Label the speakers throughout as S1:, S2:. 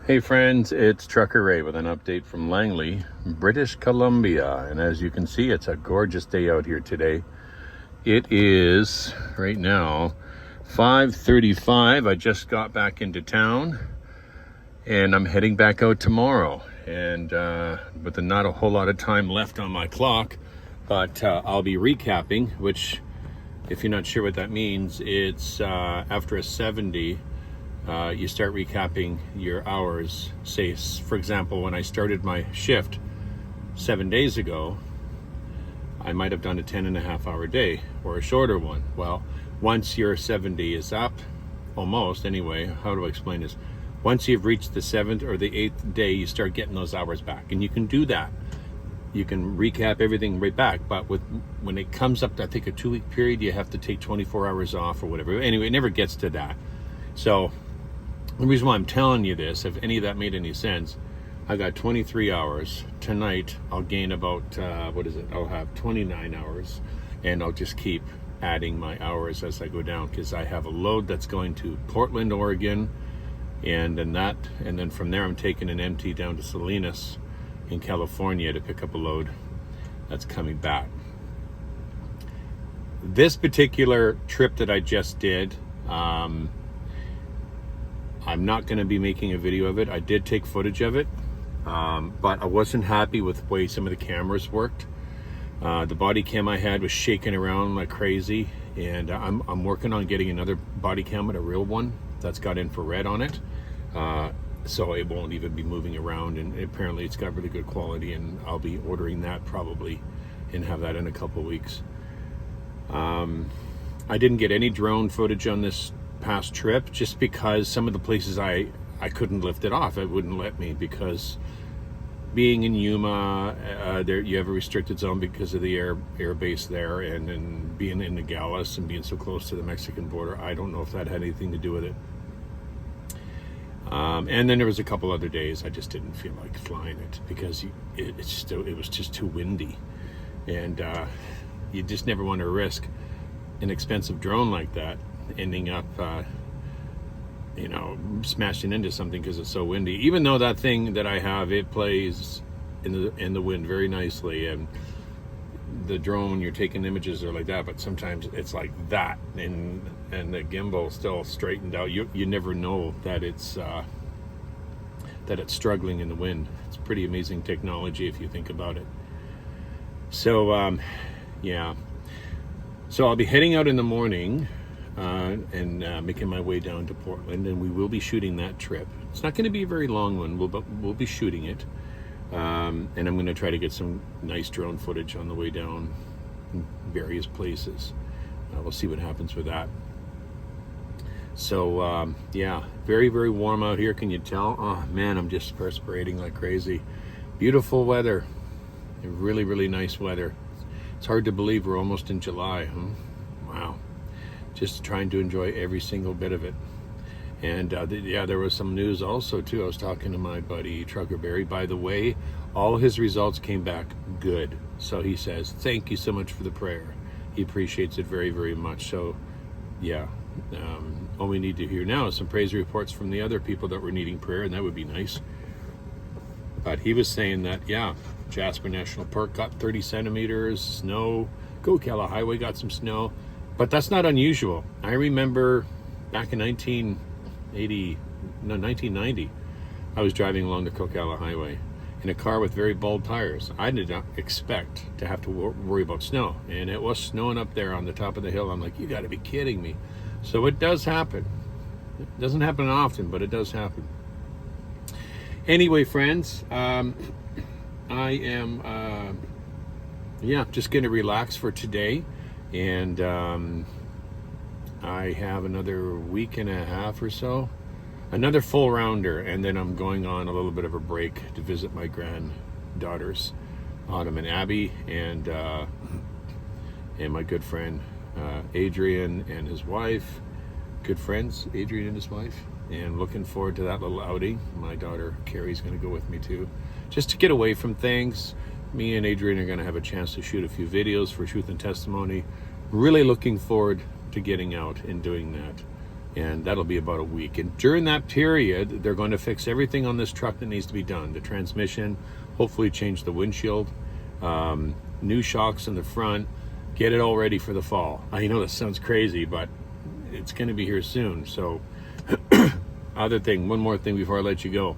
S1: Hey friends, it's Trucker Ray with an update from Langley, British Columbia. And as you can see, it's a gorgeous day out here today. It is right now 5:35. I just got back into town and I'm heading back out tomorrow. And with not a whole lot of time left on my clock, but I'll be recapping, which if you're not sure what that means, it's after a 70, you start recapping your hours. Say, for example, when I started my shift 7 days ago, I might have done a 10.5 hour day or a shorter one. Well, once your 70 is up, almost anyway, how do I explain this? Once you've reached the 7th or the 8th day, you start getting those hours back. And you can do that. You can recap everything right back, but when it comes up to, I think, a 2-week period, you have to take 24 hours off or whatever. Anyway, it never gets to that. So the reason why I'm telling you this, if any of that made any sense, I got 23 hours. Tonight, I'll gain about, I'll have 29 hours, and I'll just keep adding my hours as I go down, because I have a load that's going to Portland, Oregon, and then from there I'm taking an empty down to Salinas in California to pick up a load that's coming back. This particular trip that I just did, I'm not going to be making a video of it. I did take footage of it, but I wasn't happy with the way some of the cameras worked. The body cam I had was shaking around like crazy, and I'm working on getting another body cam, a real one that's got infrared on it, so it won't even be moving around, and apparently it's got really good quality, and I'll be ordering that probably and have that in a couple weeks. I didn't get any drone footage on this past trip just because some of the places I couldn't lift it off. It wouldn't let me, because being in Yuma, there you have a restricted zone because of the air base there, and then being in Nogales and being so close to the Mexican border, I don't know if that had anything to do with it. And then there was a couple other days I just didn't feel like flying it because it was just too windy, and you just never want to risk an expensive drone like that ending up smashing into something because it's so windy. Even though that thing that I have, it plays in the wind very nicely, and the drone, you're taking images are like that, but sometimes it's like that, and the gimbal still straightened out. You never know that it's struggling in the wind. It's pretty amazing technology if you think about it. So yeah, so I'll be heading out in the morning and making my way down to Portland, and we will be shooting that trip. It's not going to be a very long one, but we'll be shooting it, and I'm going to try to get some nice drone footage on the way down in various places. We'll see what happens with that. So yeah, very, very warm out here. Can you tell? Oh man, I'm just perspirating like crazy. Beautiful weather, really, really nice weather. It's hard to believe we're almost in July. Wow. Just trying to enjoy every single bit of it. And yeah, there was some news also too. I was talking to my buddy Trucker Barry. By the way, all his results came back good. So he says, thank you so much for the prayer. He appreciates it very, very much. So yeah, all we need to hear now is some praise reports from the other people that were needing prayer, and that would be nice. But he was saying that, yeah, Jasper National Park got 30 centimeters snow. Coquihalla Highway got some snow. But that's not unusual. I remember back in 1990, I was driving along the Coquihalla Highway in a car with very bald tires. I did not expect to have to worry about snow. And it was snowing up there on the top of the hill. I'm like, you got to be kidding me. So it does happen. It doesn't happen often, but it does happen. Anyway, friends, I am just going to relax for today. And I have another week and a half or so, another full rounder, and then I'm going on a little bit of a break to visit my granddaughters, Autumn and Abby, and my good friend Adrian and his wife. Good friends, Adrian and his wife, and looking forward to that little outing. My daughter Carrie's going to go with me too, just to get away from things. Me and Adrian are going to have a chance to shoot a few videos for Truth and Testimony. Really looking forward to getting out and doing that. And that'll be about a week. And during that period, they're going to fix everything on this truck that needs to be done. The transmission, hopefully change the windshield, new shocks in the front, get it all ready for the fall. I know this sounds crazy, but it's going to be here soon. So one more thing before I let you go.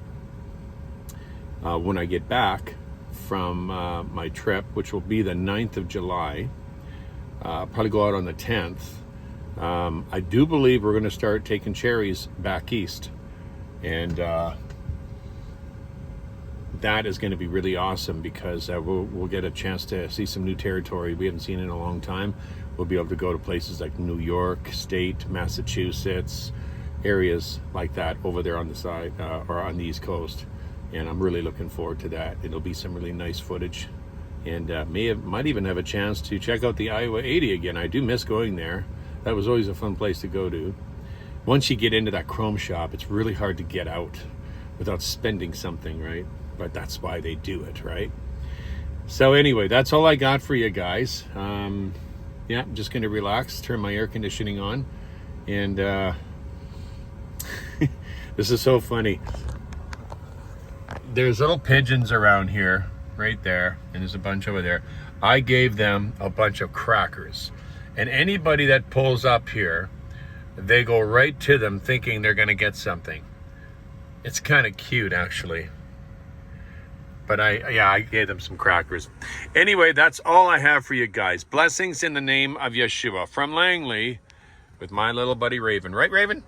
S1: When I get back from my trip, which will be the 9th of July, probably go out on the 10th. I do believe we're going to start taking cherries back east, and that is going to be really awesome because we'll get a chance to see some new territory we haven't seen in a long time. We'll be able to go to places like New York State, Massachusetts, areas like that over there on the side or on the East Coast, and I'm really looking forward to that. It'll be some really nice footage, and might even have a chance to check out the Iowa 80 again. I do miss going there. That was always a fun place to go to. Once you get into that chrome shop, it's really hard to get out without spending something, right? But that's why they do it, right? So anyway, that's all I got for you guys. Yeah, I'm just going to relax, turn my air conditioning on. And this is so funny. There's little pigeons around here, right there, and there's a bunch over there. I gave them a bunch of crackers. And anybody that pulls up here, they go right to them thinking they're going to get something. It's kind of cute, actually. But I gave them some crackers. Anyway, that's all I have for you guys. Blessings in the name of Yeshua. From Langley with my little buddy Raven. Right, Raven?